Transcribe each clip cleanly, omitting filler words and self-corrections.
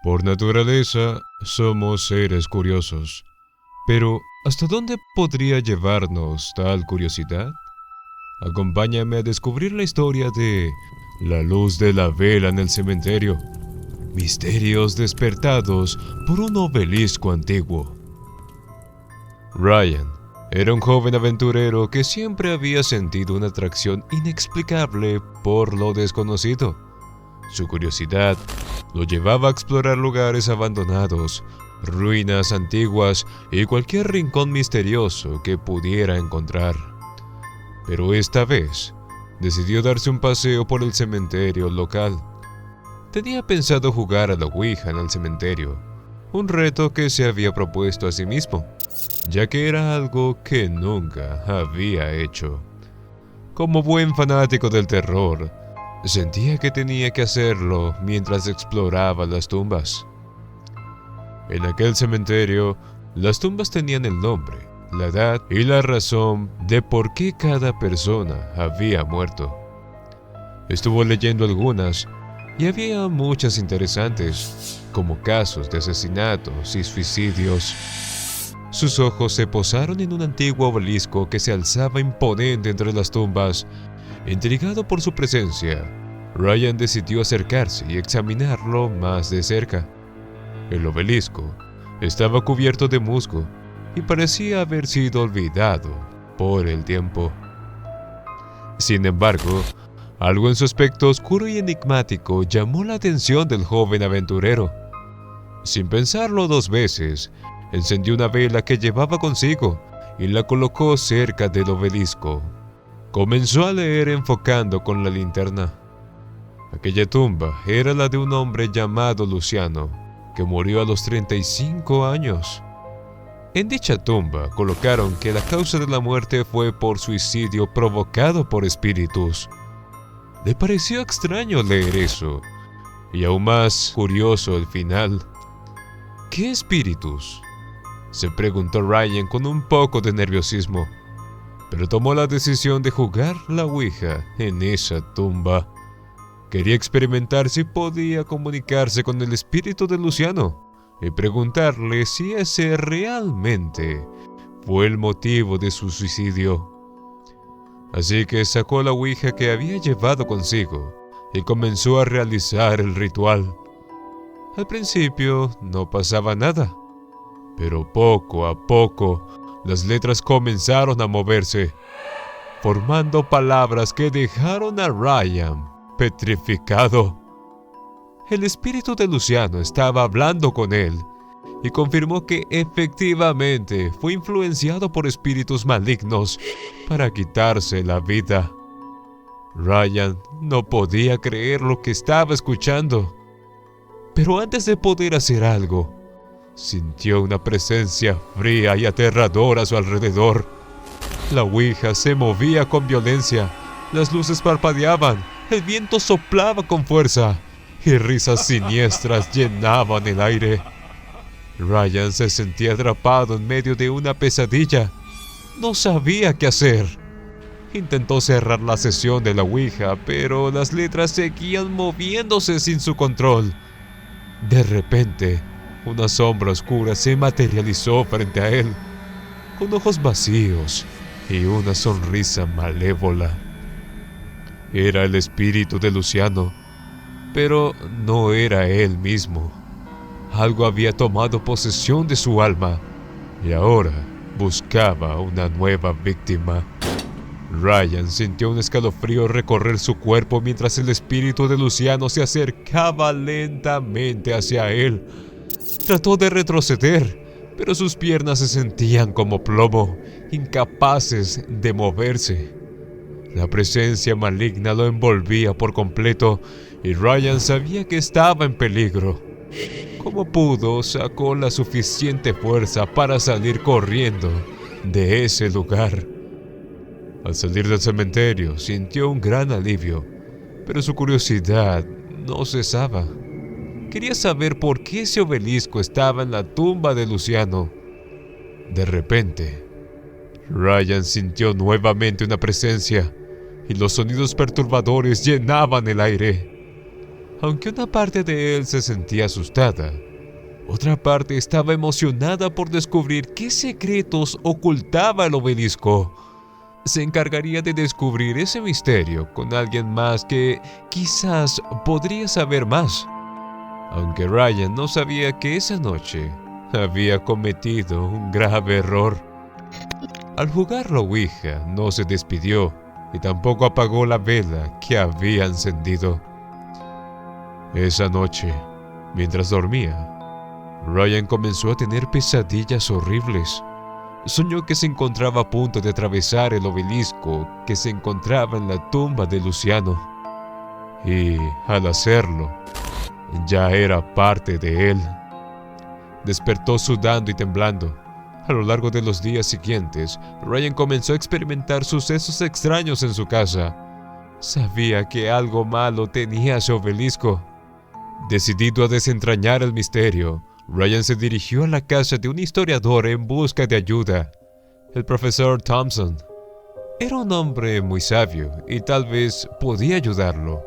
Por naturaleza, somos seres curiosos. Pero, ¿hasta dónde podría llevarnos tal curiosidad? Acompáñame a descubrir la historia de la luz de la vela en el cementerio. Misterios despertados por un obelisco antiguo. Ryan era un joven aventurero que siempre había sentido una atracción inexplicable por lo desconocido. Su curiosidad lo llevaba a explorar lugares abandonados, ruinas antiguas y cualquier rincón misterioso que pudiera encontrar. Pero esta vez decidió darse un paseo por el cementerio local. Tenía pensado jugar a la Ouija en el cementerio, un reto que se había propuesto a sí mismo, ya que era algo que nunca había hecho. Como buen fanático del terror, sentía que tenía que hacerlo mientras exploraba las tumbas. En aquel cementerio, las tumbas tenían el nombre, la edad y la razón de por qué cada persona había muerto. Estuvo leyendo algunas y había muchas interesantes, como casos de asesinatos y suicidios. Sus ojos se posaron en un antiguo obelisco que se alzaba imponente entre las tumbas. Intrigado por su presencia, Ryan decidió acercarse y examinarlo más de cerca. El obelisco estaba cubierto de musgo y parecía haber sido olvidado por el tiempo. Sin embargo, algo en su aspecto oscuro y enigmático llamó la atención del joven aventurero. Sin pensarlo dos veces, encendió una vela que llevaba consigo y la colocó cerca del obelisco. Comenzó a leer enfocando con la linterna. Aquella tumba era la de un hombre llamado Luciano, que murió a los 35 años. En dicha tumba colocaron que la causa de la muerte fue por suicidio provocado por espíritus. Le pareció extraño leer eso, y aún más curioso el final. ¿Qué espíritus?, se preguntó Ryan con un poco de nerviosismo, pero tomó la decisión de jugar la Ouija en esa tumba. Quería experimentar si podía comunicarse con el espíritu de Luciano y preguntarle si ese realmente fue el motivo de su suicidio. Así que sacó la Ouija que había llevado consigo y comenzó a realizar el ritual. Al principio no pasaba nada, pero poco a poco las letras comenzaron a moverse, formando palabras que dejaron a Ryan petrificado. El espíritu de Luciano estaba hablando con él y confirmó que efectivamente fue influenciado por espíritus malignos para quitarse la vida. Ryan no podía creer lo que estaba escuchando, pero antes de poder hacer algo, sintió una presencia fría y aterradora a su alrededor. La Ouija se movía con violencia, las luces parpadeaban, el viento soplaba con fuerza y risas siniestras llenaban el aire. Ryan se sentía atrapado en medio de una pesadilla. No sabía qué hacer. Intentó cerrar la sesión de la Ouija, pero las letras seguían moviéndose sin su control. De repente, una sombra oscura se materializó frente a él, con ojos vacíos y una sonrisa malévola. Era el espíritu de Luciano, pero no era él mismo. Algo había tomado posesión de su alma y ahora buscaba una nueva víctima. Ryan sintió un escalofrío recorrer su cuerpo mientras el espíritu de Luciano se acercaba lentamente hacia él. Trató de retroceder, pero sus piernas se sentían como plomo, incapaces de moverse. La presencia maligna lo envolvía por completo y Ryan sabía que estaba en peligro. Como pudo, sacó la suficiente fuerza para salir corriendo de ese lugar. Al salir del cementerio, sintió un gran alivio, pero su curiosidad no cesaba. Quería saber por qué ese obelisco estaba en la tumba de Luciano. De repente, Ryan sintió nuevamente una presencia y los sonidos perturbadores llenaban el aire. Aunque una parte de él se sentía asustada, otra parte estaba emocionada por descubrir qué secretos ocultaba el obelisco. Se encargaría de descubrir ese misterio con alguien más que quizás podría saber más. Aunque Ryan no sabía que esa noche había cometido un grave error. Al jugar la Ouija no se despidió y tampoco apagó la vela que había encendido. Esa noche, mientras dormía, Ryan comenzó a tener pesadillas horribles. Soñó que se encontraba a punto de atravesar el obelisco que se encontraba en la tumba de Luciano. Y al hacerlo, ya era parte de él. Despertó sudando y temblando. A lo largo de los días siguientes, Ryan comenzó a experimentar sucesos extraños en su casa. Sabía que algo malo tenía ese obelisco. Decidido a desentrañar el misterio, Ryan se dirigió a la casa de un historiador en busca de ayuda, el profesor Thompson. Era un hombre muy sabio y tal vez podía ayudarlo.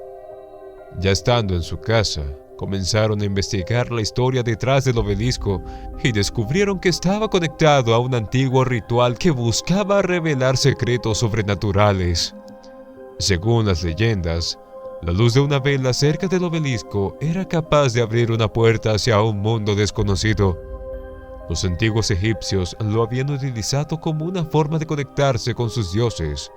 Ya estando en su casa, comenzaron a investigar la historia detrás del obelisco y descubrieron que estaba conectado a un antiguo ritual que buscaba revelar secretos sobrenaturales. Según las leyendas, la luz de una vela cerca del obelisco era capaz de abrir una puerta hacia un mundo desconocido. Los antiguos egipcios lo habían utilizado como una forma de conectarse con sus dioses,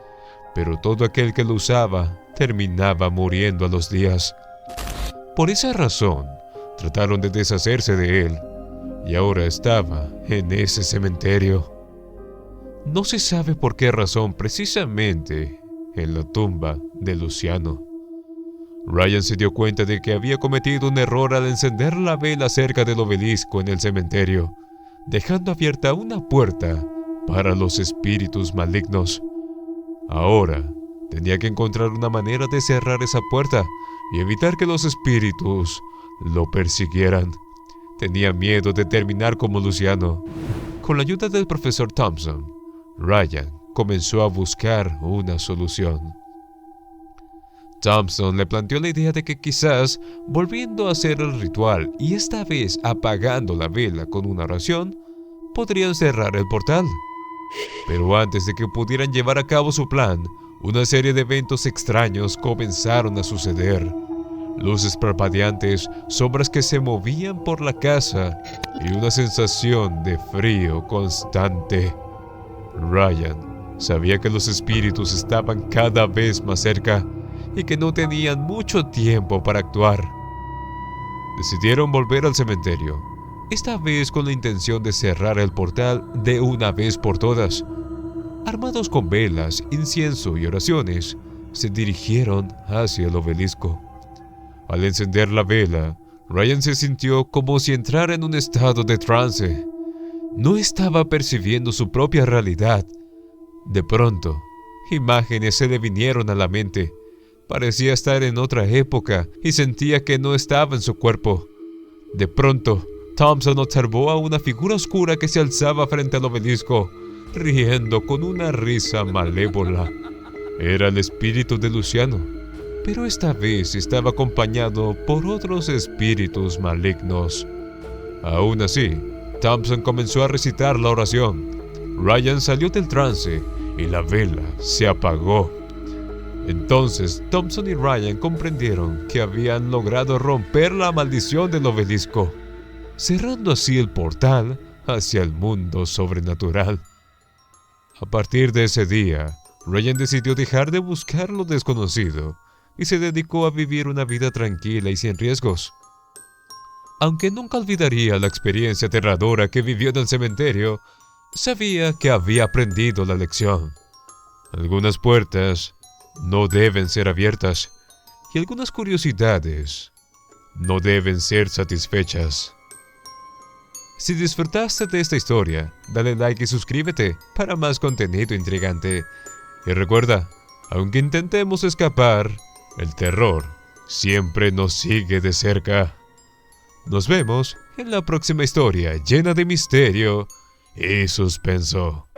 pero todo aquel que lo usaba terminaba muriendo a los días. Por esa razón, trataron de deshacerse de él, y ahora estaba en ese cementerio. No se sabe por qué razón precisamente en la tumba de Luciano. Ryan se dio cuenta de que había cometido un error al encender la vela cerca del obelisco en el cementerio, dejando abierta una puerta para los espíritus malignos. Ahora, tenía que encontrar una manera de cerrar esa puerta y evitar que los espíritus lo persiguieran. Tenía miedo de terminar como Luciano. Con la ayuda del profesor Thompson, Ryan comenzó a buscar una solución. Thompson le planteó la idea de que quizás, volviendo a hacer el ritual y esta vez apagando la vela con una oración, podrían cerrar el portal. Pero antes de que pudieran llevar a cabo su plan, una serie de eventos extraños comenzaron a suceder. Luces parpadeantes, sombras que se movían por la casa y una sensación de frío constante. Ryan sabía que los espíritus estaban cada vez más cerca y que no tenían mucho tiempo para actuar. Decidieron volver al cementerio, esta vez con la intención de cerrar el portal de una vez por todas. Armados con velas, incienso y oraciones, se dirigieron hacia el obelisco. Al encender la vela, Ryan se sintió como si entrara en un estado de trance. No estaba percibiendo su propia realidad. De pronto, imágenes se le vinieron a la mente. Parecía estar en otra época y sentía que no estaba en su cuerpo. De pronto, Thompson observó a una figura oscura que se alzaba frente al obelisco, riendo con una risa malévola. Era el espíritu de Luciano, pero esta vez estaba acompañado por otros espíritus malignos. Aún así, Thompson comenzó a recitar la oración. Ryan salió del trance y la vela se apagó. Entonces, Thompson y Ryan comprendieron que habían logrado romper la maldición del obelisco, cerrando así el portal hacia el mundo sobrenatural. A partir de ese día, Ryan decidió dejar de buscar lo desconocido y se dedicó a vivir una vida tranquila y sin riesgos. Aunque nunca olvidaría la experiencia aterradora que vivió en el cementerio, sabía que había aprendido la lección. Algunas puertas no deben ser abiertas y algunas curiosidades no deben ser satisfechas. Si disfrutaste de esta historia, dale like y suscríbete para más contenido intrigante. Y recuerda, aunque intentemos escapar, el terror siempre nos sigue de cerca. Nos vemos en la próxima historia llena de misterio y suspenso.